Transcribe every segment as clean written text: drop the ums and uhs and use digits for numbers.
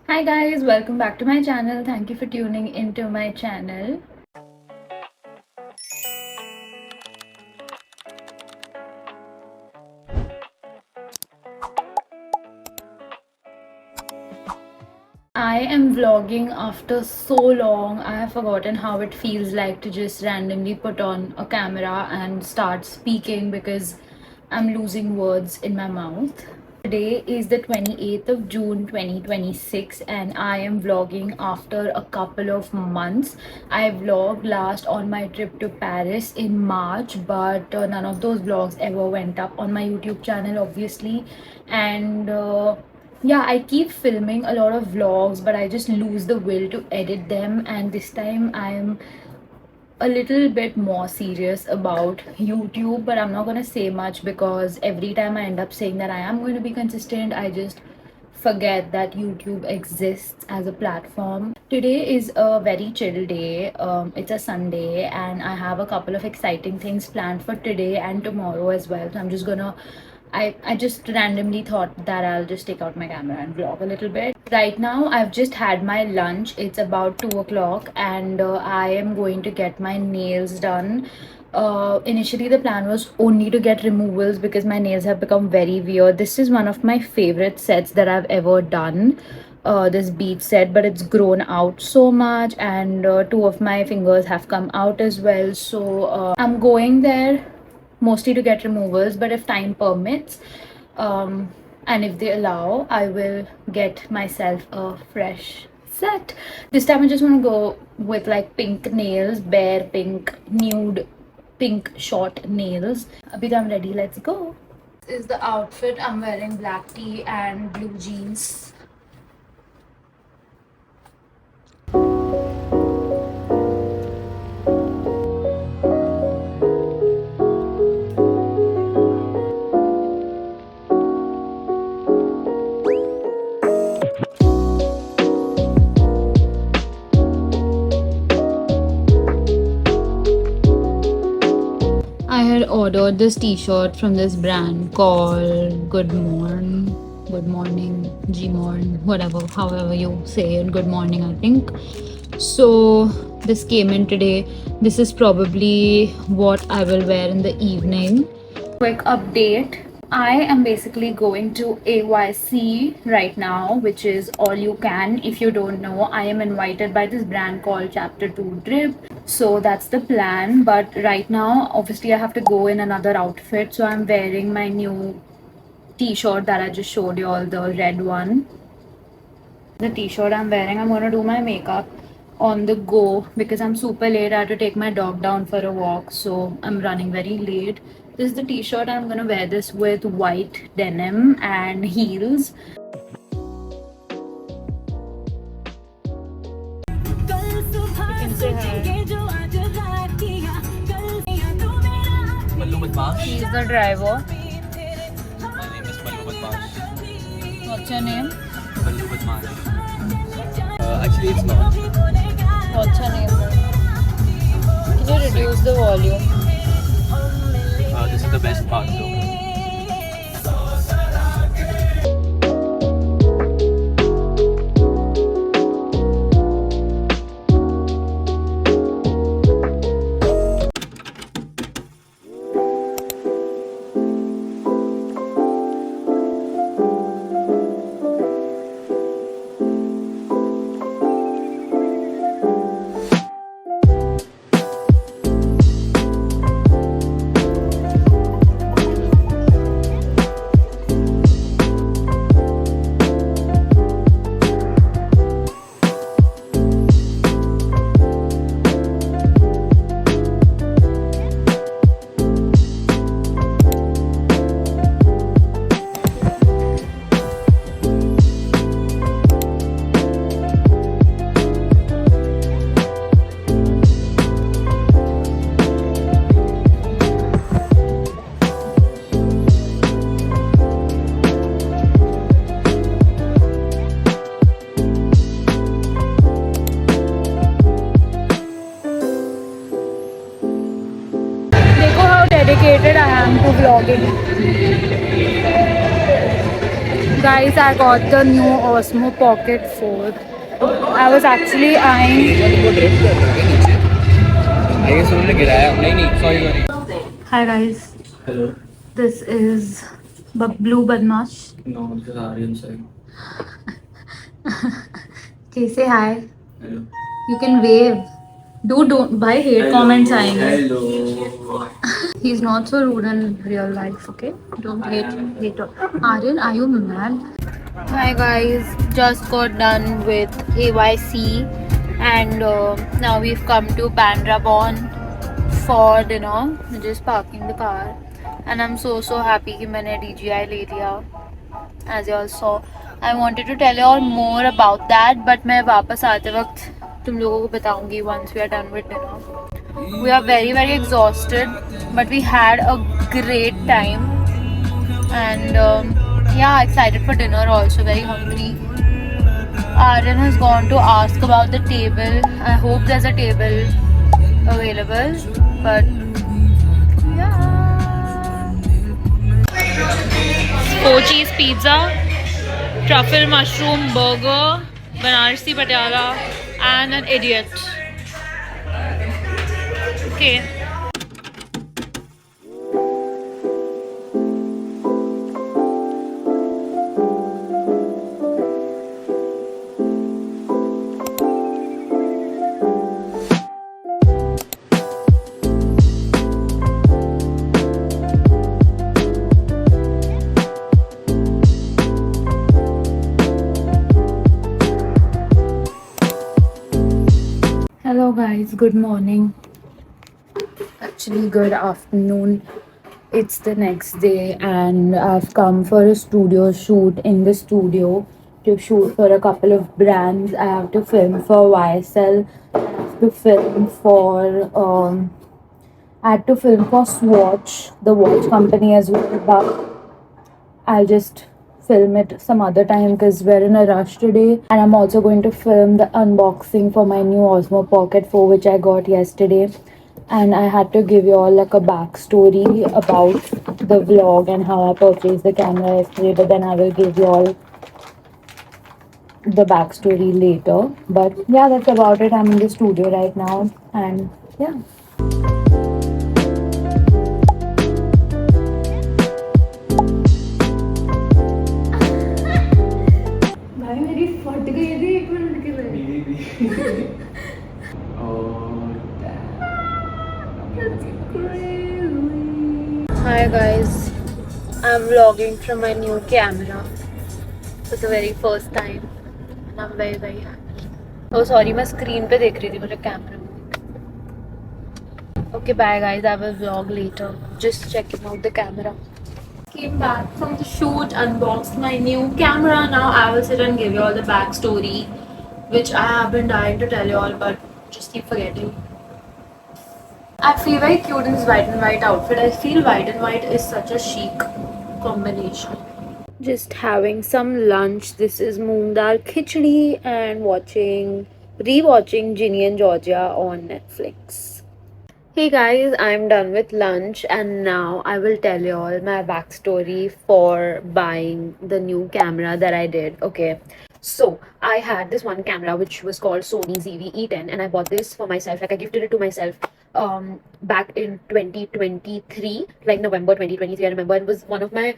Hi guys, welcome back to my channel. Thank you for tuning into my channel. I am vlogging after so long. I have forgotten how it feels like to just randomly put on a camera and start speaking because I'm losing words in my mouth. Today is the 28th of June 2026 and I am vlogging after a couple of months. I vlogged last on my trip to Paris in March, but none of those vlogs ever went up on my YouTube channel, obviously. And yeah, I keep filming a lot of vlogs, but I just lose the will to edit them. And this time I'm a little bit more serious about YouTube, but I'm not gonna say much because every time I end up saying that I am going to be consistent, I just forget that YouTube exists as a platform. Today is a very chill day. It's a Sunday, and I have a couple of exciting things planned for today and tomorrow as well. So I'm just gonna I just randomly thought that I'll just take out my camera and vlog a little bit. Right now, I've just had my lunch. It's about 2 o'clock, and I am going to get my nails done. Initially, the plan was only to get removals because my nails have become very weird. This is one of my favorite sets that I've ever done. This bead set, but it's grown out so much, and two of my fingers have come out as well. So I'm going there mostly to get removals, but if time permits, um, and if they allow, I will get myself a fresh set. This time I just want to go with like pink nails, bare pink, nude pink short nails. Abhi to I'm ready, let's go. This is the outfit. I'm wearing black tee and blue jeans. I had ordered this t-shirt from this brand called Good Morning, G-Morn, whatever, however you say it, Good Morning, I think. So this came in today. This is probably what I will wear in the evening. Quick update. I am basically going to AYC right now, which is all you can. If you don't know, I am invited by this brand called Chapter 2 Drip. So that's the plan. But right now, obviously, I have to go in another outfit. So I'm wearing my new t-shirt that I just showed you all, the red one. The t-shirt I'm wearing, I'm gonna do my makeup on the go because I'm super late. I had to take my dog down for a walk, so I'm running very late. This is the t-shirt. I'm gonna wear this with white denim and heels. He's the driver. My name is Mallu Badmash. What's your name? Mallu Badmash. Actually, it's not. What's your name? Can you reduce the volume? This is the best part though. dedicated I am to vlogging. Guys, I got the new Osmo Pocket 4. I was actually eyeing. वो drift कर रहा है नीचे I guess उन्होंने गिराया नहीं नहीं sorry sorry Hi guys, hello this is Blue Badmash. No this is Aryan side Okay, say hi. Hello You can wave. Don't buy hate comments आएंगे. Hello He's not so rude in real life, okay? Don't hate. Aryan, are you mad? Hi guys, just got done with AYC and now we've come to Bandrabon for dinner. We're just parking the car and I'm so happy कि मैंने DJI ले लिया. As you all saw, I wanted to tell you all more about that, but मैं वापस आते वक्त तुम लोगों को बताऊंगी once we are done with dinner. We are very exhausted, but we had a great time and yeah, excited for dinner also, very hungry. Aryan has gone to ask about the table. I hope there's a table available, but yeah. 4-cheese pizza, truffle mushroom burger, Banarsi patiala, and an idiot. Okay. Hello guys, good morning. Actually, good afternoon. It's the next day, and I've come for a studio shoot in the studio to shoot for a couple of brands. I have to film for YSL, I have to film for I had to film for Swatch, the watch company as well, but I'll just film it some other time because we're in a rush today. And I'm also going to film the unboxing for my new Osmo Pocket 4, which I got yesterday. And I had to give you all like a backstory about the vlog and how I purchased the camera yesterday, but then I will give you all the backstory later. But yeah, that's about it. I'm in the studio right now, and yeah. भाई मेरी फट गई थी 1 minute के लिए. Hi guys, I'm vlogging from my new camera for the very first time and I'm very happy. Oh sorry, मैं screen पे देख रही थी मेरे camera में. Okay, bye guys, I will vlog later. Just checking out the camera. Came back from the shoot, unboxed my new camera. Now I will sit and give you all the backstory, which I have been dying to tell you all, but just keep forgetting. I feel very cute in this white and white outfit. I feel white and white is such a chic combination. Just having some lunch. This is moong dal khichdi and rewatching Ginny and Georgia on Netflix. Hey guys, I'm done with lunch and now I will tell you all my backstory for buying the new camera that I did. Okay, so I had this one camera which was called Sony ZV-E10 and I bought this for myself. Like I gifted it to myself back in 2023, like November 2023. I remember it was one of my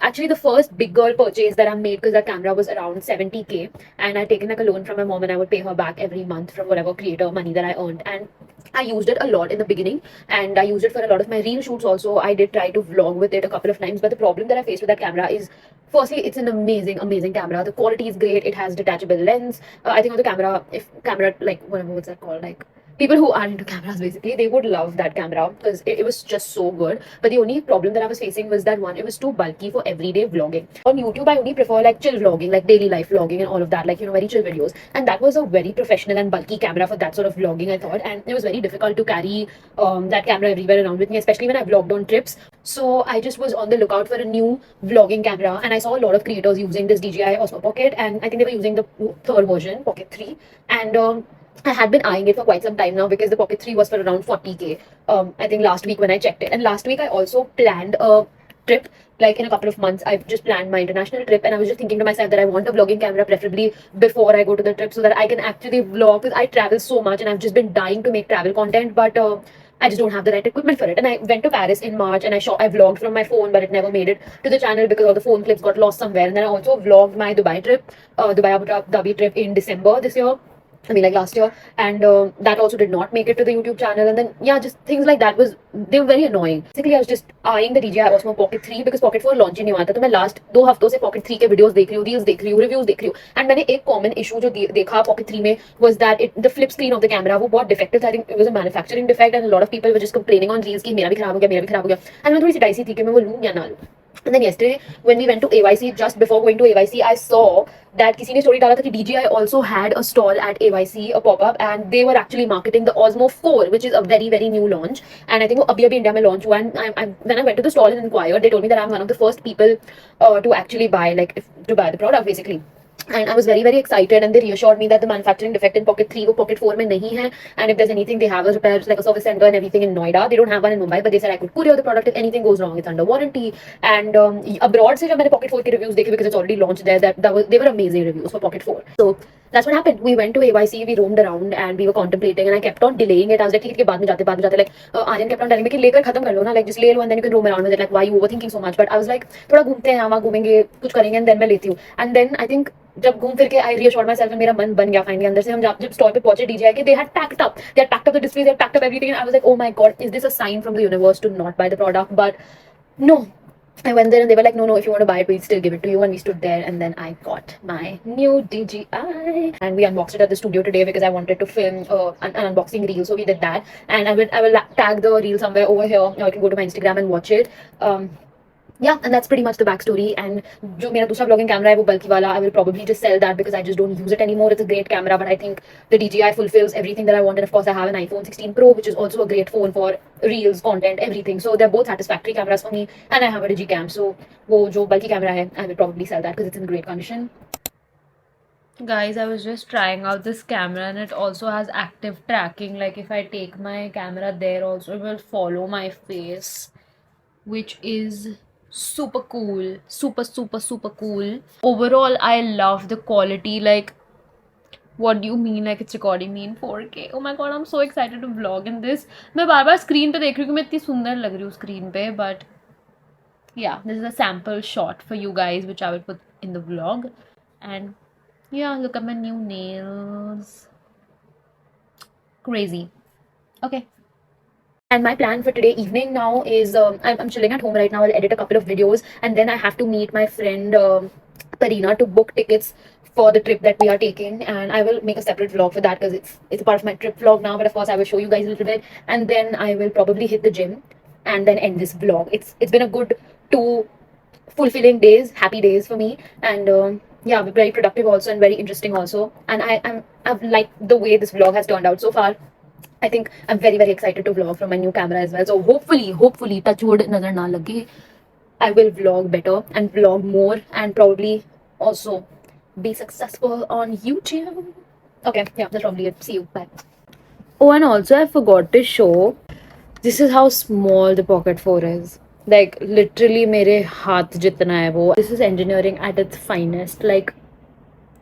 actually the first big girl purchase that I made because that camera was around 70k and I'd taken like a loan from my mom and I would pay her back every month from whatever creator money that I earned, and I used it a lot in the beginning and I used it for a lot of my reel shoots also. I did try to vlog with it a couple of times, but the problem that I faced with that camera is firstly it's an amazing camera. The quality is great. It has detachable lens. I think on the camera, if camera like whatever what's that called, like people who are into cameras basically, they would love that camera because it was just so good. But the only problem that I was facing was that one, it was too bulky for everyday vlogging. On YouTube I only prefer like chill vlogging, like daily life vlogging and all of that, like very chill videos, and that was a very professional and bulky camera for that sort of vlogging, I thought. And it was very difficult to carry that camera everywhere around with me, especially when I vlogged on trips. So I just was on the lookout for a new vlogging camera, and I saw a lot of creators using this DJI Osmo Pocket, and I think they were using the third version, Pocket 3, and I had been eyeing it for quite some time now because the Pocket 3 was for around 40k. I think last week when I checked it. And last week I also planned a trip, like in a couple of months, I've just planned my international trip, and I was just thinking to myself that I want a vlogging camera, preferably before I go to the trip, so that I can actually vlog. Because I travel so much, and I've just been dying to make travel content, but I just don't have the right equipment for it. And I went to Paris in March, and I vlogged from my phone, but it never made it to the channel because all the phone clips got lost somewhere. And then I also vlogged my Dubai trip, Dubai Abu Dhabi trip in December this year. I mean, like last year, and that also did not make it to the YouTube channel. And then, yeah, just things like that they were very annoying. Basically, I was just eyeing the DJI Osmo Pocket 3 because Pocket 4 launch ही नहीं हुआ था. तो मैं last 2 हफ्तों से Pocket 3 के videos देख रही हूँ, reels देख रही हूँ, reviews देख रही हूँ. And मैंने एक common issue जो देखा Pocket 3 में was that the flip screen of the camera वो बहुत defective था. I think it was a manufacturing defect, and a lot of people were just complaining on reels कि मेरा भी खराब हो गया. And मैं थोड़ी सी dicey थी कि मैं वो लूँ या ना लूँ. And then yesterday, when we went to AYC, just before going to AYC, I saw that किसी ने story डाला था कि DJI also had a stall at AYC, a pop-up, and they were actually marketing the Osmo 4, which is a very, very new launch. And I think वो अभी India में launch हुआ. And when I went to the stall and inquired, they told me that I'm one of the first people to actually buy, to buy the product, basically. And I was very, very excited, and they reassured me that the manufacturing defect in Pocket 3 वो Pocket 4 में नहीं है, and if there's anything, they have a repair, like a service center and everything in Noida. They don't have one in Mumbai, but they said I could courier the product if anything goes wrong. It's under warranty. And abroad से जब मैंने Pocket 4 के reviews देखे, because it's already launched there, they were amazing reviews for Pocket 4. So that's what happened. We went to AYC, we roamed around, and we were contemplating, and I kept on delaying it. I was like, ठीक है बाद में जाते like Aryan kept on telling me कि लेकर खत्म कर लो ना, like just ले लो and then you can roam around with it. Like, why you overthinking so much? But I was like, थोड़ा घूमते हैं, वहाँ घूमेंगे, कुछ करेंगे, and then मैं लेती हूँ. And then I think जब घूम फिर के आई रीअश्योर्ड माई सेल्फ, मेरा मन बन गया फाइनली अंदर से. हम जब स्टॉल पे पहुंचे DJI के, they had packed up the displays, they had packed up everything, and I was like, oh my god, is this a sign from the universe to not buy the product? But no, I went there and they were like, no, if you want to buy it, we'll still give it to you. And we stood there, and then I got my new DJI, and we unboxed it at the studio today because I wanted to film an unboxing reel, so we did that. And I will tag the reel somewhere over here, or you can go to my Instagram and watch it. Yeah, and that's pretty much the backstory. And जो मेरा दूसरा vlogging camera है वो bulky वाला, I will probably just sell that because I just don't use it anymore. It's a great camera, but I think the DJI fulfills everything that I want. And of course, I have an iPhone 16 Pro, which is also a great phone for reels, content, everything. So they're both satisfactory cameras for me. And I have a Digicam, so वो जो bulky camera है, I will probably sell that because it's in great condition. Guys, I was just trying out this camera, and it also has active tracking. Like if I take my camera there also, it will follow my face, which is super cool. Super cool. Overall, I love the quality. Like, what do you mean like it's recording me in 4K? Oh my god, I'm so excited to vlog in this. मैं बार बार screen पे देख रही हूँ कि मैं इतनी सुंदर लग रही हूँ स्क्रीन पे. But yeah, this is a sample shot for you guys, which I will put in the vlog. And yeah, look at my new nails. Crazy. Okay. And my plan for today evening now is I'm chilling at home right now. I'll edit a couple of videos, and then I have to meet my friend Parina to book tickets for the trip that we are taking. And I will make a separate vlog for that because it's a part of my trip vlog now. But of course, I will show you guys a little bit, and then I will probably hit the gym and then end this vlog. It's been a good 2 fulfilling days, happy days for me, and yeah, very productive also and very interesting also. And I've liked the way this vlog has turned out so far. I think I'm very, very excited to vlog from my new camera as well. So hopefully, touch wood, nazar na lage, I will vlog better and vlog more, and probably also be successful on YouTube. Okay, yeah, that's probably it. See you. Bye. Oh, and also I forgot to show. This is how small the Pocket 4 is. Like literally मेरे हाथ जितना है वो. This is engineering at its finest. Like,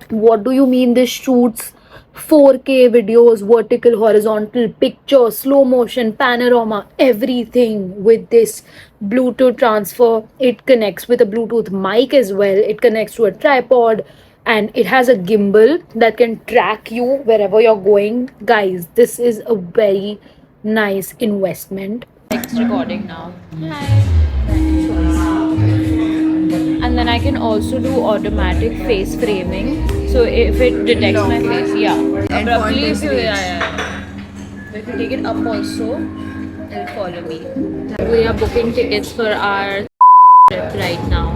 what do you mean this shoots 4K videos, vertical, horizontal, picture, slow motion, panorama, everything with this Bluetooth transfer. It connects with a Bluetooth mic as well. It connects to a tripod, and it has a gimbal that can track you wherever you're going. Guys, this is a very nice investment. It's recording now. And then I can also do automatic face framing. So if it detects my face, yeah. Abruptly, if you, if you take it up also, it'll follow me. We are booking tickets for our trip right now.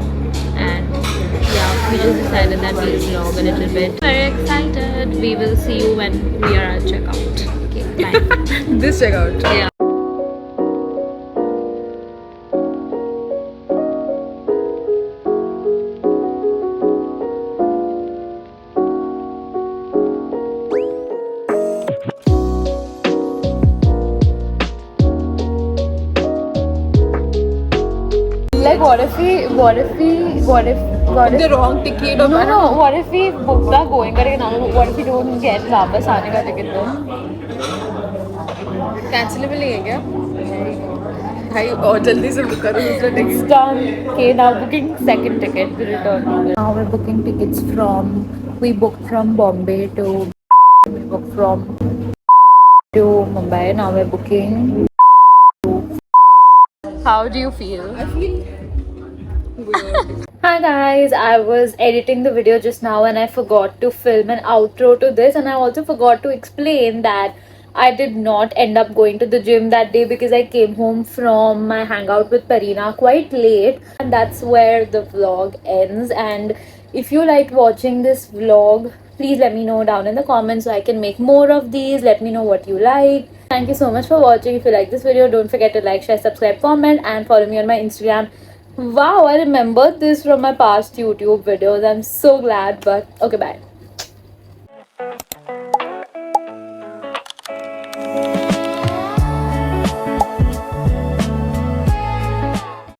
And yeah, we just decided that we'll vlog a little bit. Very excited. We will see you when we are at checkout. Okay, bye. This checkout. Yeah. Like what if we The wrong ticket or no, what if we book the going karenge now? What if we don't get वापस आने का ticket then? Cancellable नहीं है क्या भाई और जल्दी से बुक करो दूसरा It's ticket done. Okay, now booking second ticket to return. Now we're booking tickets from. We booked from Bombay to. We booked from to Mumbai. Now we're booking. How do you feel? I feel Hi guys, I was editing the video just now and I forgot to film an outro to this, and I also forgot to explain that I did not end up going to the gym that day because I came home from my hangout with Parina quite late, and that's where the vlog ends. And if you liked watching this vlog, please let me know down in the comments so I can make more of these. Let me know what you like. Thank you so much for watching. If you like this video, don't forget to like, share, subscribe, comment, and follow me on my Instagram. Wow, I remembered this from my past YouTube videos. I'm so glad, but okay, bye.